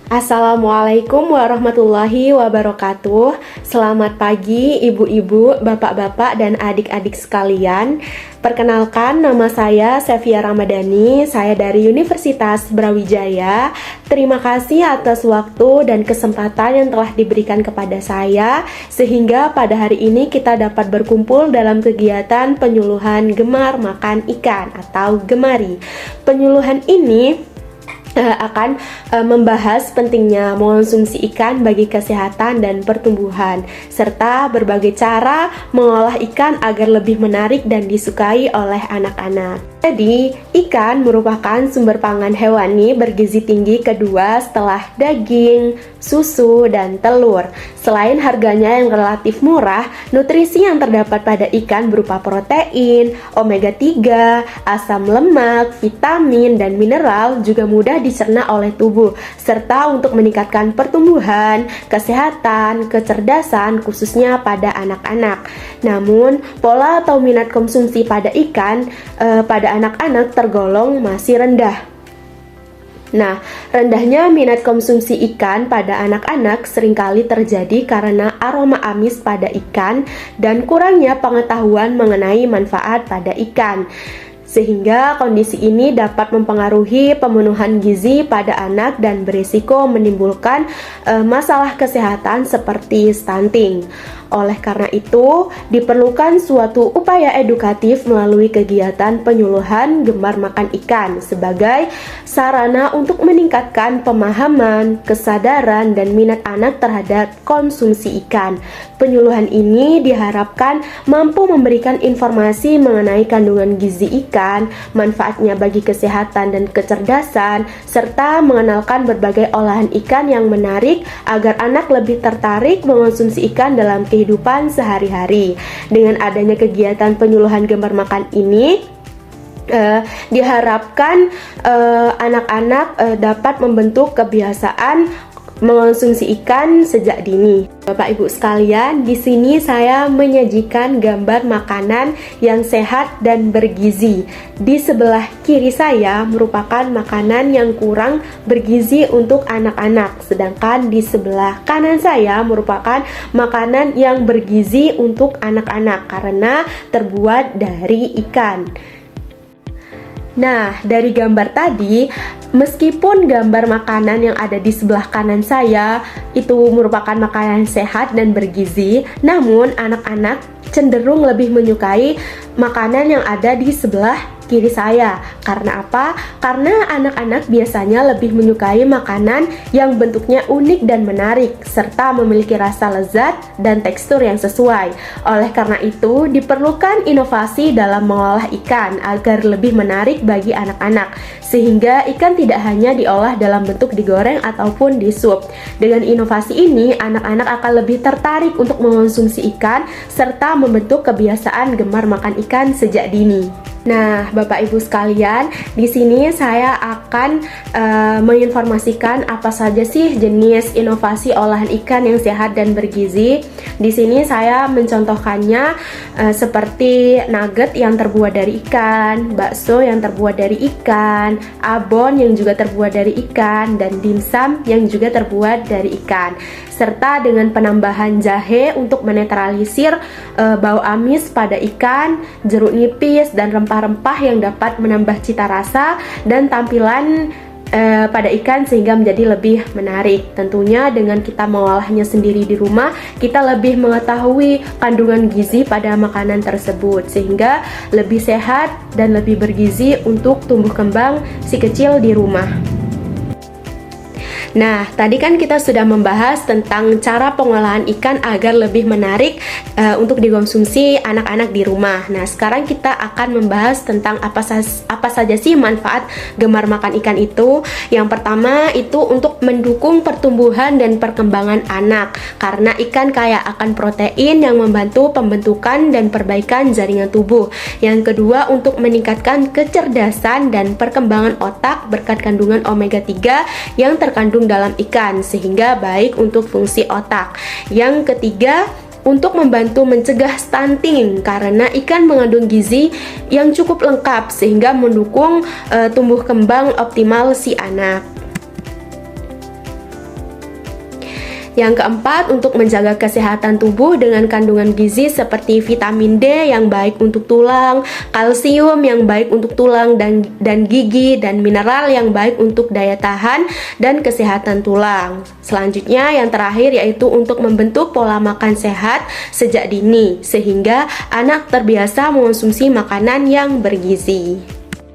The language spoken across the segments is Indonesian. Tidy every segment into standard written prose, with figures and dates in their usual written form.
Assalamualaikum warahmatullahi wabarakatuh. Selamat pagi ibu-ibu, bapak-bapak, dan adik-adik sekalian. Perkenalkan, nama saya Sevia Ramadhani. Saya dari Universitas Brawijaya. Terima kasih atas waktu dan kesempatan yang telah diberikan kepada saya, sehingga pada hari ini kita dapat berkumpul dalam kegiatan penyuluhan gemar makan ikan atau gemari. Penyuluhan ini akan membahas pentingnya mengonsumsi ikan bagi kesehatan dan pertumbuhan, serta berbagai cara mengolah ikan agar lebih menarik dan disukai oleh anak-anak. Jadi, ikan merupakan sumber pangan hewani bergizi tinggi kedua setelah daging, susu, dan telur. Selain harganya yang relatif murah, nutrisi yang terdapat pada ikan berupa protein, omega 3, asam lemak, vitamin, dan mineral juga mudah dicerna oleh tubuh, serta untuk meningkatkan pertumbuhan, kesehatan, kecerdasan, khususnya pada anak-anak. Namun, pola atau minat konsumsi pada ikan pada anak-anak tergolong masih rendah. Nah, rendahnya minat konsumsi ikan pada anak-anak seringkali terjadi karena aroma amis pada ikan dan kurangnya pengetahuan mengenai manfaat pada ikan. Sehingga kondisi ini dapat mempengaruhi pemenuhan gizi pada anak dan berisiko menimbulkan masalah kesehatan seperti stunting. Oleh karena itu, diperlukan suatu upaya edukatif melalui kegiatan penyuluhan gemar makan ikan sebagai sarana untuk meningkatkan pemahaman, kesadaran, dan minat anak terhadap konsumsi ikan. Penyuluhan ini diharapkan mampu memberikan informasi mengenai kandungan gizi ikan, manfaatnya bagi kesehatan dan kecerdasan, serta mengenalkan berbagai olahan ikan yang menarik agar anak lebih tertarik mengonsumsi ikan dalam kehidupan sehari-hari. Dengan adanya kegiatan penyuluhan gemar makan ini, diharapkan anak-anak dapat membentuk kebiasaan mengonsumsi ikan sejak dini. Bapak Ibu sekalian, di sini saya menyajikan gambar makanan yang sehat dan bergizi. Di sebelah kiri saya merupakan makanan yang kurang bergizi untuk anak-anak, sedangkan di sebelah kanan saya merupakan makanan yang bergizi untuk anak-anak karena terbuat dari ikan. Nah, dari gambar tadi, meskipun gambar makanan yang ada di sebelah kanan saya itu merupakan makanan sehat dan bergizi, namun anak-anak cenderung lebih menyukai makanan yang ada di sebelah kiri saya. Karena apa? Karena anak-anak biasanya lebih menyukai makanan yang bentuknya unik dan menarik, serta memiliki rasa lezat dan tekstur yang sesuai. Oleh karena itu, diperlukan inovasi dalam mengolah ikan agar lebih menarik bagi anak-anak, sehingga ikan tidak hanya diolah dalam bentuk digoreng ataupun di sup. Dengan inovasi ini, anak-anak akan lebih tertarik untuk mengonsumsi ikan, serta membentuk kebiasaan gemar makan ikan sejak dini. Nah, Bapak Ibu sekalian, di sini saya akan menginformasikan apa saja sih jenis inovasi olahan ikan yang sehat dan bergizi. Di sini saya mencontohkannya seperti nugget yang terbuat dari ikan, bakso yang terbuat dari ikan, abon yang juga terbuat dari ikan, dan dimsum yang juga terbuat dari ikan. Serta dengan penambahan jahe untuk menetralisir bau amis pada ikan, jeruk nipis, dan rempah-rempah yang dapat menambah cita rasa dan tampilan pada ikan sehingga menjadi lebih menarik. Tentunya dengan kita mengolahnya sendiri di rumah, kita lebih mengetahui kandungan gizi pada makanan tersebut sehingga lebih sehat dan lebih bergizi untuk tumbuh kembang si kecil di rumah. Nah, tadi kan kita sudah membahas tentang cara pengolahan ikan agar lebih menarik untuk dikonsumsi anak-anak di rumah. Nah, sekarang kita akan membahas tentang apa saja sih manfaat gemar makan ikan itu. Yang pertama itu untuk mendukung pertumbuhan dan perkembangan anak, karena ikan kaya akan protein yang membantu pembentukan dan perbaikan jaringan tubuh. Yang kedua, untuk meningkatkan kecerdasan dan perkembangan otak berkat kandungan omega 3 yang terkandung dalam ikan sehingga baik untuk fungsi otak. Yang ketiga, untuk membantu mencegah stunting karena ikan mengandung gizi yang cukup lengkap sehingga mendukung tumbuh kembang optimal si anak. Yang keempat, untuk menjaga kesehatan tubuh dengan kandungan gizi seperti vitamin D yang baik untuk tulang, kalsium yang baik untuk tulang dan gigi, dan mineral yang baik untuk daya tahan dan kesehatan tulang. Selanjutnya, yang terakhir yaitu untuk membentuk pola makan sehat sejak dini, sehingga anak terbiasa mengonsumsi makanan yang bergizi.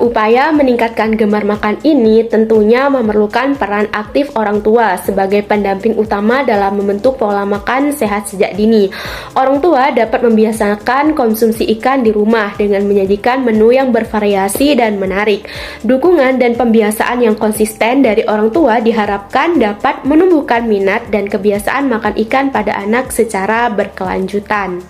Upaya meningkatkan gemar makan ini tentunya memerlukan peran aktif orang tua sebagai pendamping utama dalam membentuk pola makan sehat sejak dini. Orang tua dapat membiasakan konsumsi ikan di rumah dengan menyajikan menu yang bervariasi dan menarik. Dukungan dan pembiasaan yang konsisten dari orang tua diharapkan dapat menumbuhkan minat dan kebiasaan makan ikan pada anak secara berkelanjutan.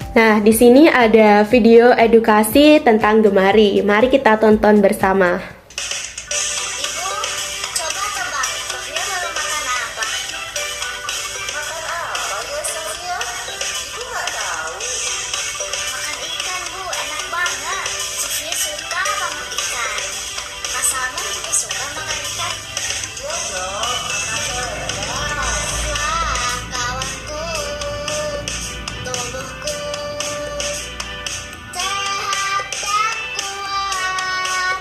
Nah, di sini ada video edukasi tentang gemari. Mari kita tonton bersama. Ibu, coba tebak, Sofia malam makan apa? Makan apa ya, Sofia? Ibu nggak tahu. Makan ikan, Bu. Enak banget. Sofia suka banget ikan. Kak Salma juga suka makan ikan. Iya dong, makan terus. Wah, kawanku, tubuhku sehat dan kuat.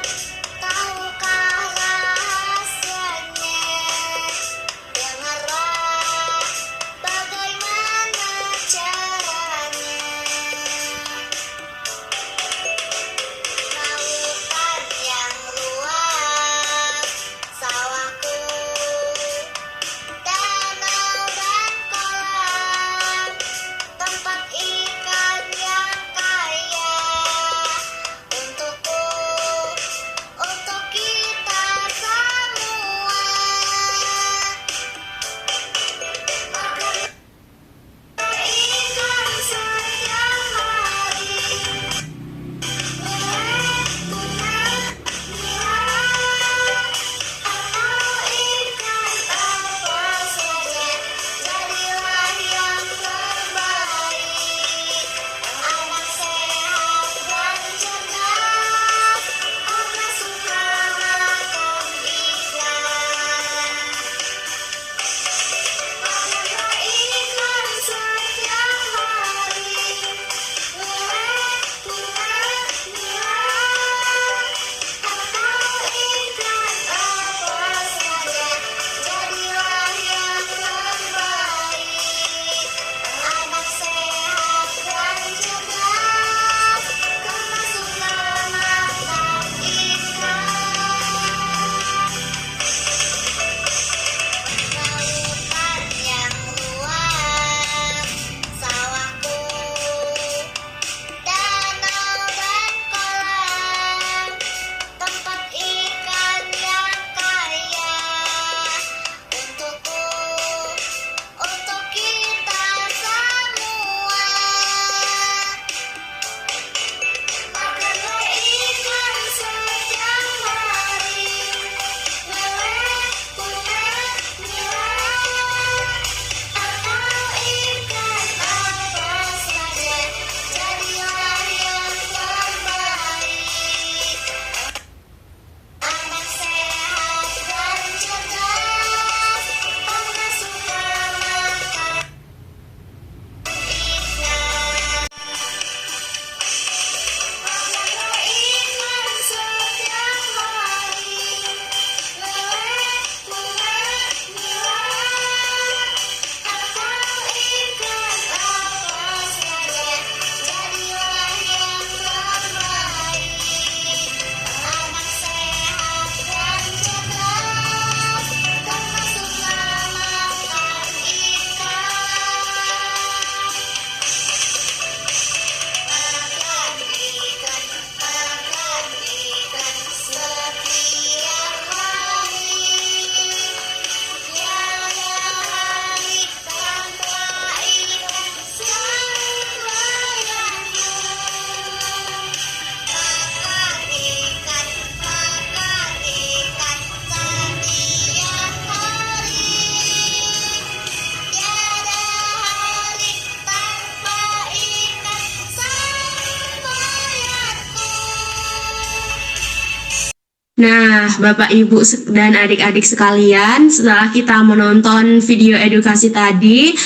Bapak, Ibu, dan adik-adik sekalian, setelah kita menonton video edukasi tadi,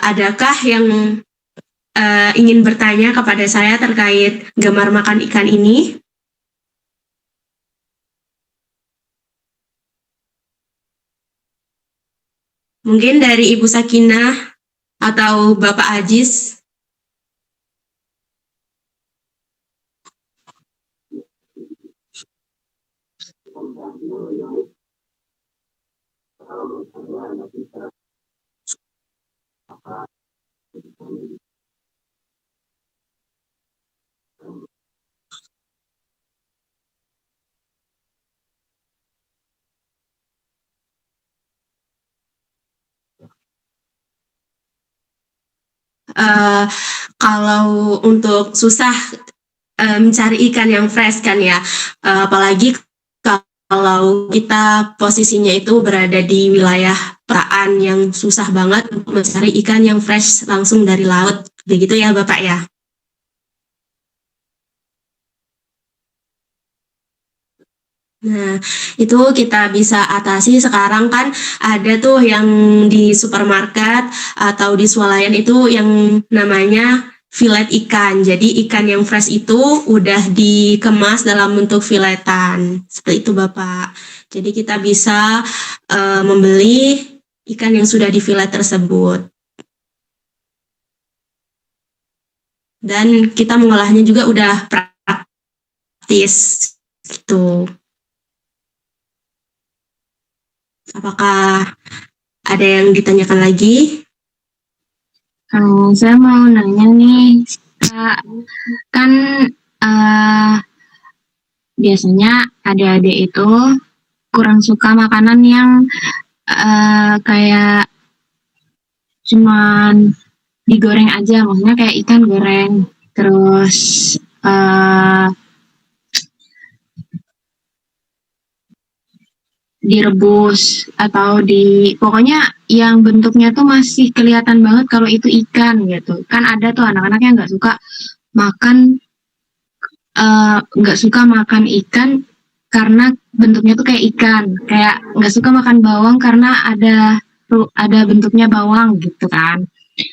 adakah yang ingin bertanya kepada saya terkait gemar makan ikan ini? Mungkin dari Ibu Sakinah atau Bapak Ajis? Kalau untuk susah mencari ikan yang fresh kan ya, apalagi kalau kita posisinya itu berada di wilayah perairan yang susah banget untuk mencari ikan yang fresh langsung dari laut, begitu ya Bapak ya? Nah, itu kita bisa atasi sekarang kan ada tuh yang di supermarket atau di swalayan itu yang namanya filet ikan. Jadi ikan yang fresh itu udah dikemas dalam bentuk filetan. Seperti itu Bapak. Jadi kita bisa membeli ikan yang sudah di filet tersebut. Dan kita mengolahnya juga udah praktis gitu. Apakah ada yang ditanyakan lagi? Saya mau nanya nih, Kak. Kan biasanya adik-adik itu kurang suka makanan yang kayak cuman digoreng aja, maksudnya kayak ikan goreng, terus direbus atau pokoknya yang bentuknya tuh masih kelihatan banget kalau itu ikan gitu. Kan ada tuh anak-anak yang nggak suka makan ikan karena bentuknya tuh kayak ikan, kayak nggak suka makan bawang karena ada bentuknya bawang gitu kan.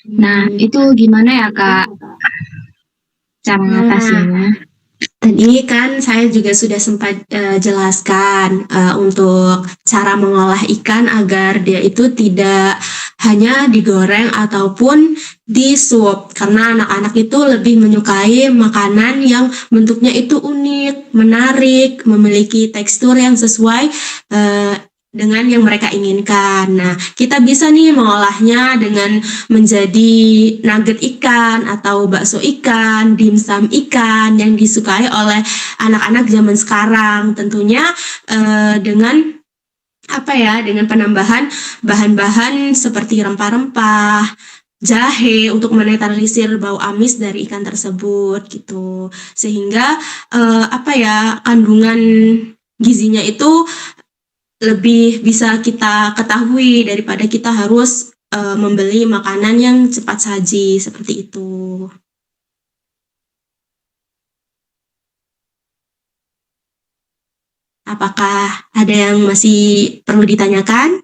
Nah itu gimana ya Kak cara mengatasinya? Tadi kan saya juga sudah sempat jelaskan untuk cara mengolah ikan agar dia itu tidak hanya digoreng ataupun disuap, karena anak-anak itu lebih menyukai makanan yang bentuknya itu unik, menarik, memiliki tekstur yang sesuai dengan yang mereka inginkan. Nah, kita bisa nih mengolahnya dengan menjadi nugget ikan atau bakso ikan, dimsum ikan yang disukai oleh anak-anak zaman sekarang. Tentunya dengan dengan penambahan bahan-bahan seperti rempah-rempah, jahe untuk menetralisir bau amis dari ikan tersebut gitu. Sehingga kandungan gizinya itu lebih bisa kita ketahui daripada kita harus membeli makanan yang cepat saji seperti itu. Apakah ada yang masih perlu ditanyakan?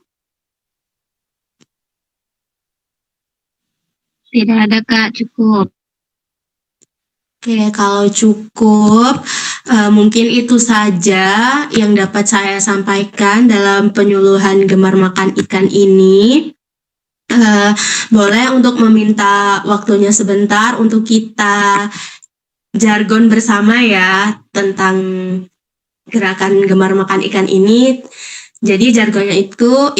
Tidak ada Kak, cukup. Oke, kalau cukup, mungkin itu saja yang dapat saya sampaikan dalam penyuluhan gemar makan ikan ini. Boleh untuk meminta waktunya sebentar untuk kita jargon bersama ya tentang gerakan gemar makan ikan ini. Jadi jargonnya itu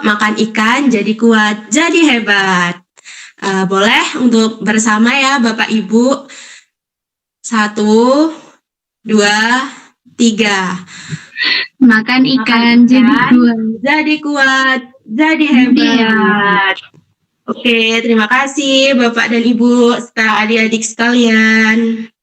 makan ikan jadi kuat, jadi hebat. Boleh untuk bersama ya Bapak Ibu. 1, 2, 3. Makan ikan jadi kuat, jadi hebat. Oke, terima kasih Bapak dan Ibu serta adik-adik sekalian.